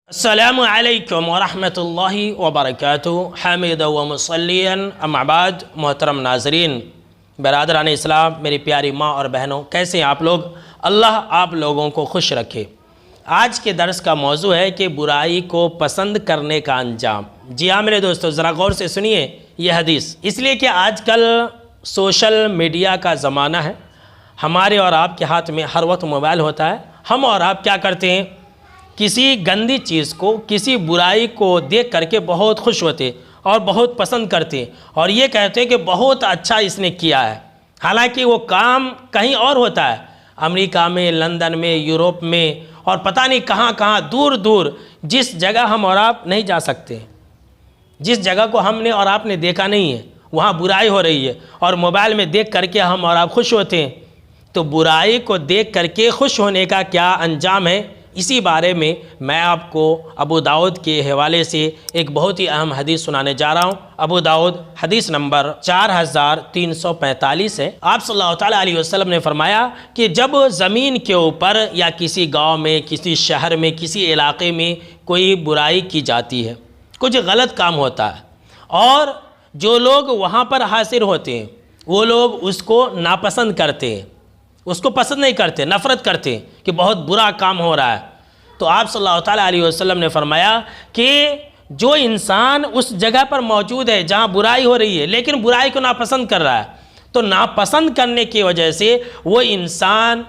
السلام علیکم ورحمۃ اللہ وبرکاتہ حامدا و مصلیا اما بعد۔ محترم ناظرین، برادران اسلام، میری پیاری ماں اور بہنوں، کیسے ہیں آپ لوگ؟ اللہ آپ لوگوں کو خوش رکھے۔ آج کے درس کا موضوع ہے کہ برائی کو پسند کرنے کا انجام۔ جی ہاں میرے دوستو، ذرا غور سے سنیے یہ حدیث، اس لیے کہ آج کل سوشل میڈیا کا زمانہ ہے، ہمارے اور آپ کے ہاتھ میں ہر وقت موبائل ہوتا ہے۔ ہم اور آپ کیا کرتے ہیں؟ کسی گندی چیز کو، کسی برائی کو دیکھ کر کے بہت خوش ہوتے اور بہت پسند کرتے اور یہ کہتے ہیں کہ بہت اچھا اس نے کیا ہے، حالانکہ وہ کام کہیں اور ہوتا ہے، امریکہ میں، لندن میں، یورپ میں اور پتہ نہیں کہاں کہاں، دور دور، جس جگہ ہم اور آپ نہیں جا سکتے، جس جگہ کو ہم نے اور آپ نے دیکھا نہیں ہے، وہاں برائی ہو رہی ہے اور موبائل میں دیکھ کر کے ہم اور آپ خوش ہوتے ہیں۔ تو برائی کو دیکھ کر کے خوش ہونے کا کیا انجام ہے، اسی بارے میں آپ کو ابو داؤد کے حوالے سے ایک بہت ہی اہم حدیث سنانے جا رہا ہوں۔ ابو داؤد حدیث نمبر 4345 ہے۔ آپ صلی اللہ تعالیٰ علیہ وسلم نے فرمایا کہ جب زمین کے اوپر یا کسی گاؤں میں، کسی شہر میں، کسی علاقے میں کوئی برائی کی جاتی ہے، کچھ غلط کام ہوتا ہے اور جو لوگ وہاں پر حاضر ہوتے ہیں وہ لوگ اس کو ناپسند کرتے ہیں، اس کو پسند نہیں کرتے، نفرت کرتے ہیں کہ بہت برا کام ہو رہا ہے، تو آپ صلی اللہ تعالیٰ علیہ وسلم نے فرمایا کہ جو انسان اس جگہ پر موجود ہے جہاں برائی ہو رہی ہے لیکن برائی کو ناپسند کر رہا ہے، تو ناپسند کرنے کی وجہ سے وہ انسان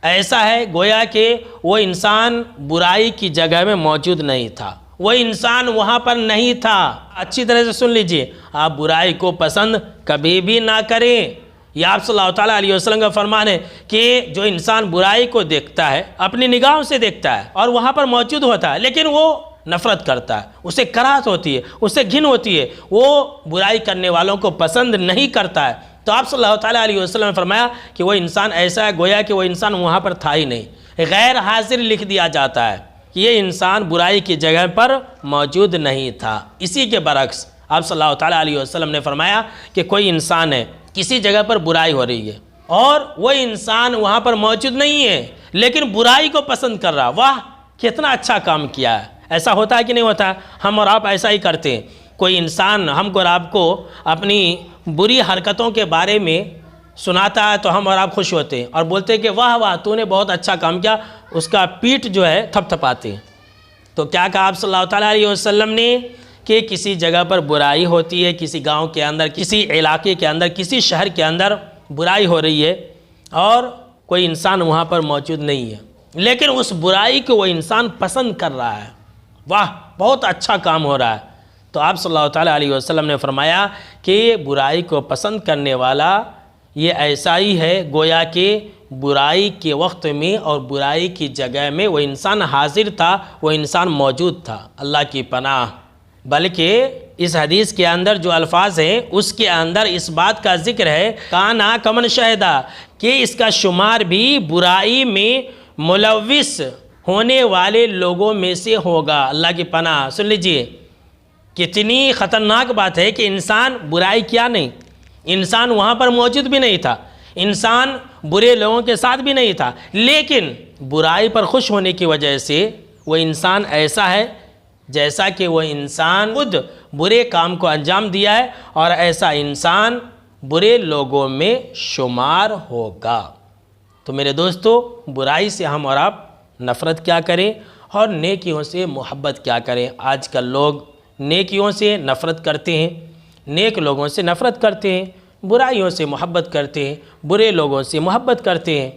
ایسا ہے گویا کہ وہ انسان برائی کی جگہ میں موجود نہیں تھا، وہ انسان وہاں پر نہیں تھا۔ اچھی طرح سے سن لیجئے، آپ برائی کو پسند کبھی بھی نہ کریں۔ یہ آپ صلی اللہ تعالیٰ علیہ وسلم کا فرمان ہے کہ جو انسان برائی کو دیکھتا ہے، اپنی نگاہوں سے دیکھتا ہے اور وہاں پر موجود ہوتا ہے لیکن وہ نفرت کرتا ہے، اسے کراہت ہوتی ہے، اسے گھن ہوتی ہے، وہ برائی کرنے والوں کو پسند نہیں کرتا ہے، تو آپ صلی اللہ تعالیٰ علیہ وسلم نے فرمایا کہ وہ انسان ایسا ہے گویا کہ وہ انسان وہاں پر تھا ہی نہیں، غیر حاضر لکھ دیا جاتا ہے کہ یہ انسان برائی کی جگہ پر موجود نہیں تھا۔ اسی کے برعکس آپ صلی اللہ تعالیٰ علیہ وسلم نے فرمایا کہ کوئی انسان ہے، کسی جگہ پر برائی ہو رہی ہے اور وہ انسان وہاں پر موجود نہیں ہے لیکن برائی کو پسند کر رہا، واہ کتنا اچھا کام کیا ہے۔ ایسا ہوتا ہے کہ نہیں ہوتا ہے؟ ہم اور آپ ایسا ہی کرتے ہیں۔ کوئی انسان ہم کو اور آپ کو اپنی بری حرکتوں کے بارے میں سناتا ہے تو ہم اور آپ خوش ہوتے ہیں اور بولتے ہیں کہ واہ واہ تو نے بہت اچھا کام کیا، اس کا پیٹھ جو ہے تھپ تھپاتے ہیں۔ تو کیا کہا آپ صلی اللہ تعالیٰ علیہ وسلم نے کہ کسی جگہ پر برائی ہوتی ہے، کسی گاؤں کے اندر، کسی علاقے کے اندر، کسی شہر کے اندر برائی ہو رہی ہے اور کوئی انسان وہاں پر موجود نہیں ہے لیکن اس برائی کو وہ انسان پسند کر رہا ہے، واہ بہت اچھا کام ہو رہا ہے، تو آپ صلی اللہ تعالیٰ علیہ وسلم نے فرمایا کہ برائی کو پسند کرنے والا یہ ایسا ہی ہے گویا کہ برائی کے وقت میں اور برائی کی جگہ میں وہ انسان حاضر تھا، وہ انسان موجود تھا۔ اللہ کی پناہ، بلکہ اس حدیث کے اندر جو الفاظ ہیں اس کے اندر اس بات کا ذکر ہے کانا کمن شہدہ، کہ اس کا شمار بھی برائی میں ملوث ہونے والے لوگوں میں سے ہوگا۔ اللہ کی پناہ، سن لیجئے کتنی خطرناک بات ہے کہ انسان برائی کیا نہیں، انسان وہاں پر موجود بھی نہیں تھا، انسان برے لوگوں کے ساتھ بھی نہیں تھا لیکن برائی پر خوش ہونے کی وجہ سے وہ انسان ایسا ہے جیسا کہ وہ انسان خود برے کام کو انجام دیا ہے اور ایسا انسان برے لوگوں میں شمار ہوگا۔ تو میرے دوستو، برائی سے ہم اور آپ نفرت کیا کریں اور نیکیوں سے محبت کیا کریں۔ آج کل لوگ نیکیوں سے نفرت کرتے ہیں، نیک لوگوں سے نفرت کرتے ہیں، برائیوں سے محبت کرتے ہیں، برے لوگوں سے محبت کرتے ہیں،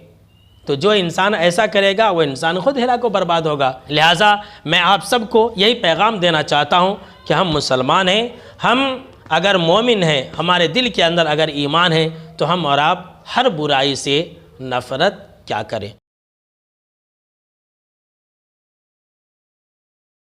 تو جو انسان ایسا کرے گا وہ انسان خود ہلاک و برباد ہوگا۔ لہٰذا میں آپ سب کو یہی پیغام دینا چاہتا ہوں کہ ہم مسلمان ہیں، ہم اگر مومن ہیں، ہمارے دل کے اندر اگر ایمان ہے تو ہم اور آپ ہر برائی سے نفرت کیا کریں۔